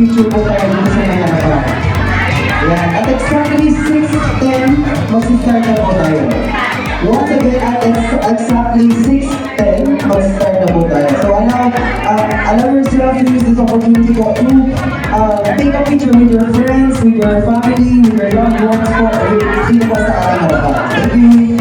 picture po tayo dito sa mga harapan. Yan. At exactly 6:10, mag-start na po tayo. Once again, at exactly 6:10, mag-start na po tayo. So allow yourself to use this opportunity to take a picture with your friends, with your family, with your loved ones po, dito po sa ating harapan. Thank you.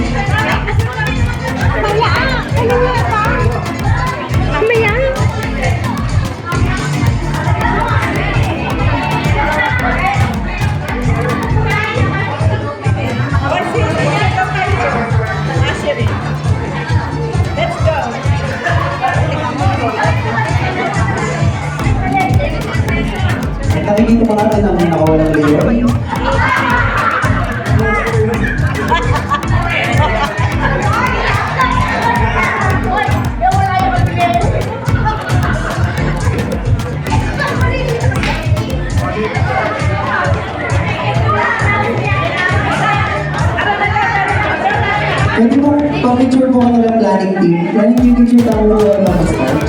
Nakikita po natin ang nakawalang layer. Pwede po, pa-picture po ka ng planning team. Planning team picture tayo mag-start.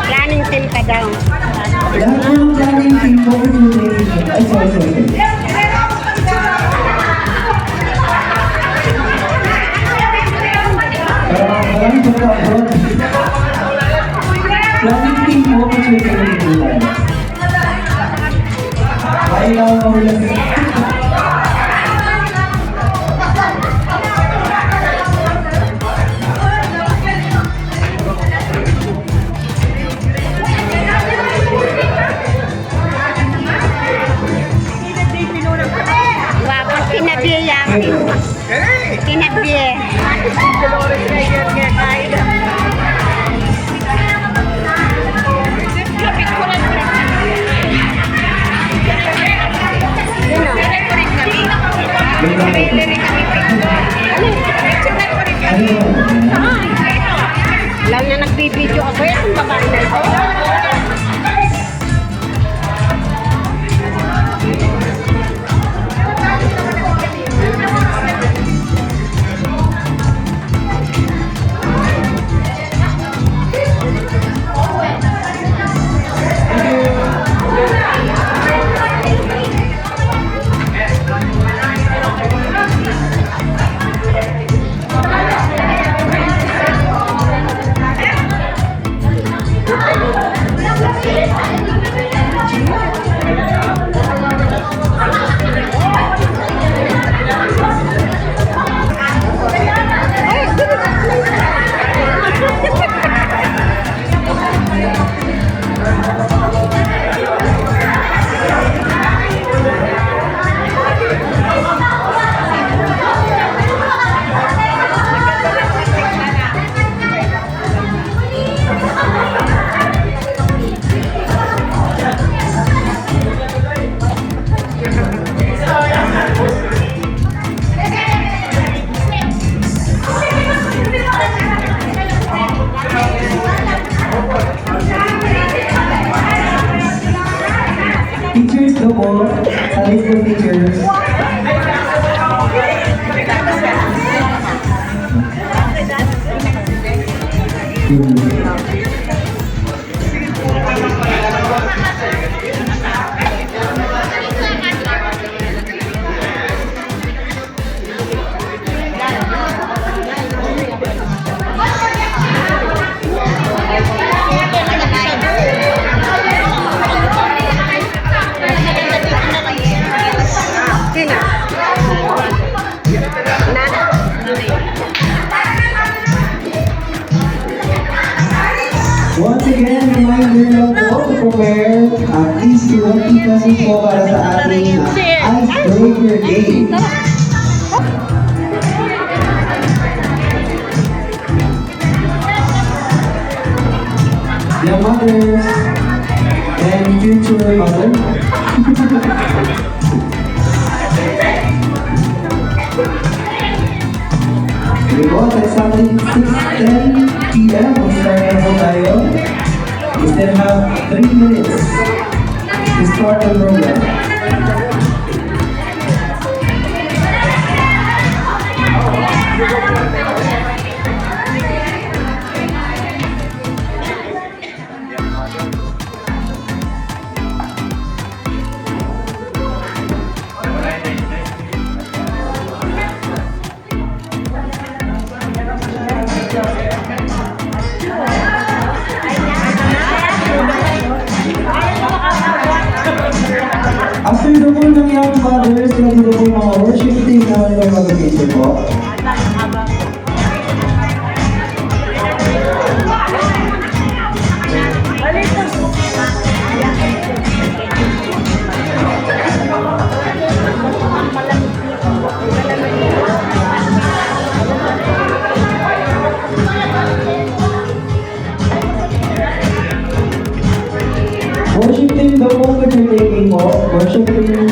Planning team ka daw. Lahat po ng planning team po picture. Ay, sorry. Maraming po ka po. Planning team po picture. Ay, lang kami lang. Tinagbiye. Lang na nagbibideo ako yung babae na ito. Pictures daw po, sa list ng pictures. Once again, reminder lang po to prepare at least 20 pesos po para sa ating icebreaker game. Your mothers and future mother. We go at exactly 6:10 p.m. Mag-start na po tayo. We still have 3 minutes to start the program. location po? Worship team, the moment you're taking po. Worship team.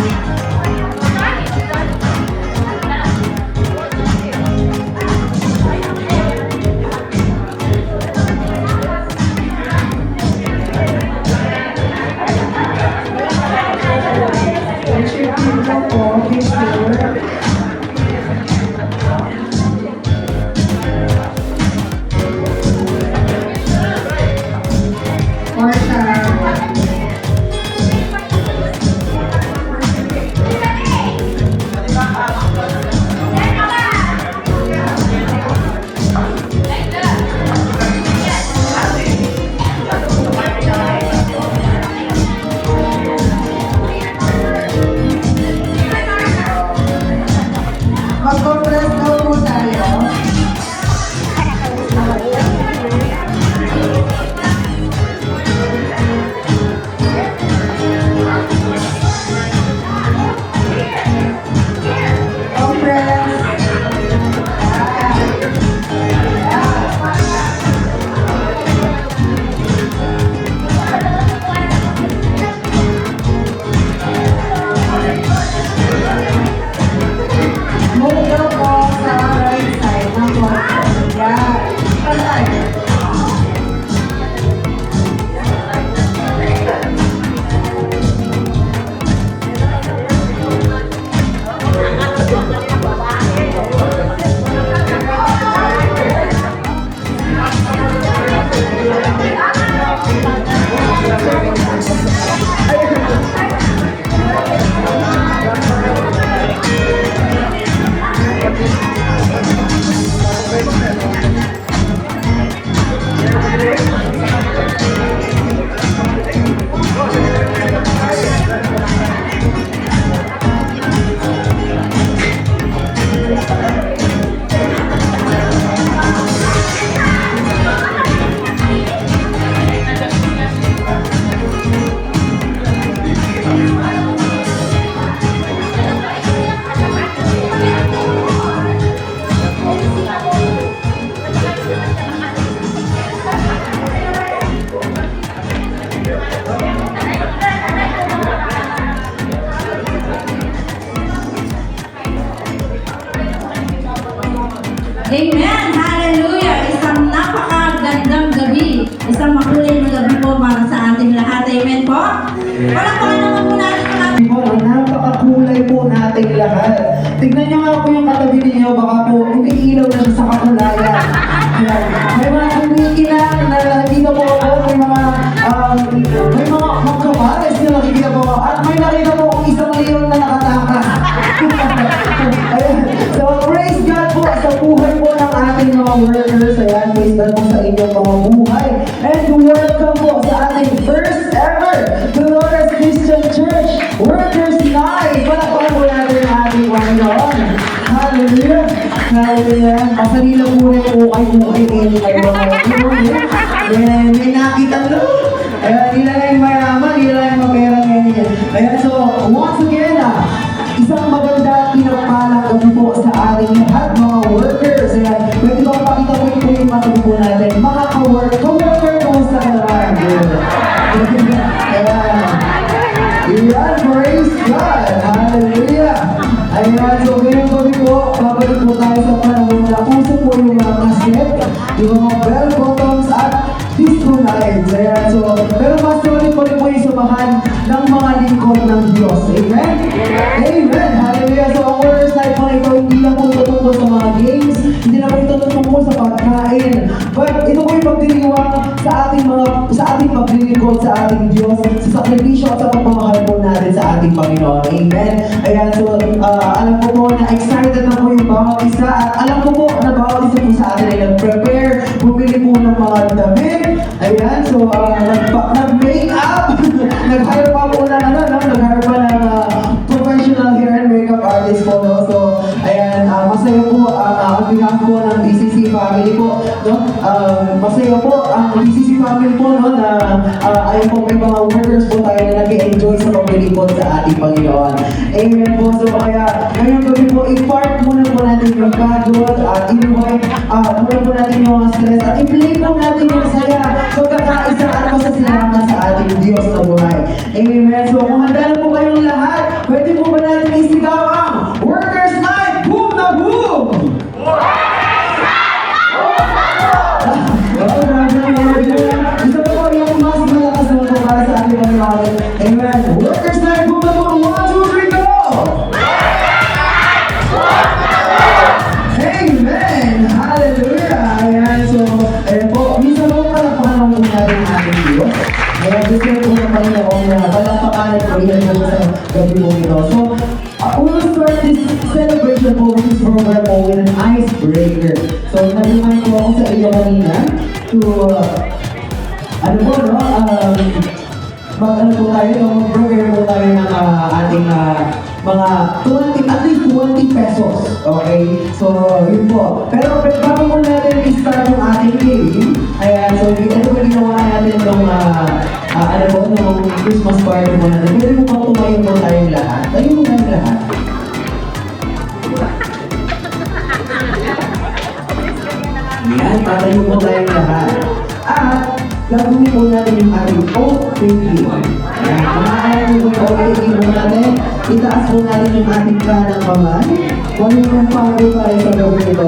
Worship team po po, please work. Mag-conference daw po tayo. Move daw po sa right side ng conference. Yan. Pantay. Amen! Hallelujah! Isang napakagandang gabi. Isang makulay na gabi po para sa ating lahat. Amen po? Palakpakan naman po natin ang ating Po, napakakulay po nating lahat. Tignan niyo nga po yung katabi ninyo, baka po umiilaw na siya sa kakulayan. Ayan. May mga kumikinang na nakikita po ako, may mga magkabares na nakikita po ako, at may nakita po akong isang leon na nakatakas. Ayan. So, praise God po sa buhay po ng ating mga workers. Ayan, praise God po sa inyong mga buhay. And welcome po sa ating first ever Dolores Christian Church Workers Night. Palakpakan po natin ang ating Panginoon. Hallelujah! Hallelujah! Masalila po rin po kayo mga Then, may nakita nyo. Ayan, nila na yung mayaman, nila na yung mapera ngayon. Ayan, so, once again, isang maganda at pinagpalang gabi po sa ating lahat, mga workers. Ayan, pwede ba pakita po yung matabi po natin? Mga ka-worker po sa kalaman. Ayan. Ayan, praise God. Hallelujah. Ayan, so ngayong gabi po, babalik po tayo sa panahon na puso po yung mga kaset, yung mga bell bottoms at disco lights. Ayan, so, pero mas tuloy po rin po yung sumahan ng mga lingkod ng Diyos. Amen? Amen. Hallelujah. So, ang workers night po na ito, hindi lang po ito tungkol sa mga games, hindi lang po ito tungkol sa pagkain, but ito po yung pagdiriwang sa ating paglilingkod sa ating Diyos, sa sakripisyo at sa pagmamahal po natin sa ating Panginoon. Amen. Ayan, so, alam ko po na excited na po yung bawat isa, at alam ko po na bawat isa po sa atin ay nag-prepare, bumili po ng mga damit. Ayan, so, nag-make up, nag-hire pa po na, nag-hire pa ng professional hair and makeup artist po, no? So, ayan, no? Masaya po ang PCC family po, no, na ayun po may mga workers po tayo na nag-enjoy sa paglilingkod sa ating Panginoon. Amen po. So kaya ngayon gabi po, i-park muna po natin yung pagod at i-wipe muna po natin yung mga stress at i-play po natin yung saya pagkakaisa at pasasalamat sa ating Diyos na buhay. Amen. So kung handa na po kayong lahat, pwede po ba natin isigaw ang Workers Night Boom na Boom! Isa pa po yung mas malakas na po para sa ating Panginoon. Amen. Workers Night Boom na Boom! 1, 2, 3, go! Amen! Hallelujah! Ayan, so, ayan po, minsan po palakpakan ng natin ang ating Diyos. Ayan, gusto ko na Panginoon na palakpakan at pagyan po sa gabi po ito. So, we will start this celebration po, this program po with an icebreaker. So, nag-remind po ako sa iyo kanina to, ano po, no, mag-ano po tayo, no, mag-prepare po tayo ng ating mga 20, at least 20 pesos. Okay? So, yun po. Pero bago po natin i-start yung ating game, ayan, so ito po ginawa natin nung, ano po, nung Christmas party po natin. Pwede mo bang tumayo po tayong lahat? Tayo mo tayong lahat. Yan, tatayo po tayong lahat. At, gagawin po natin yung ating oath-taking. Yan, kumakain po yung oath-taking po natin. Itaas po natin yung ating kanang kamay. Kung yung pago tayo sa gabi ito.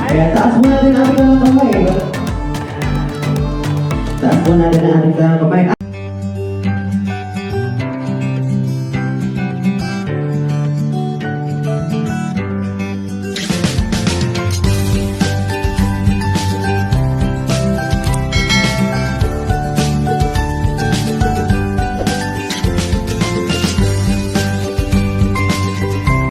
Ayan, taas po natin ang ating kanang kamay. Taas po natin ang ating kanang kamay.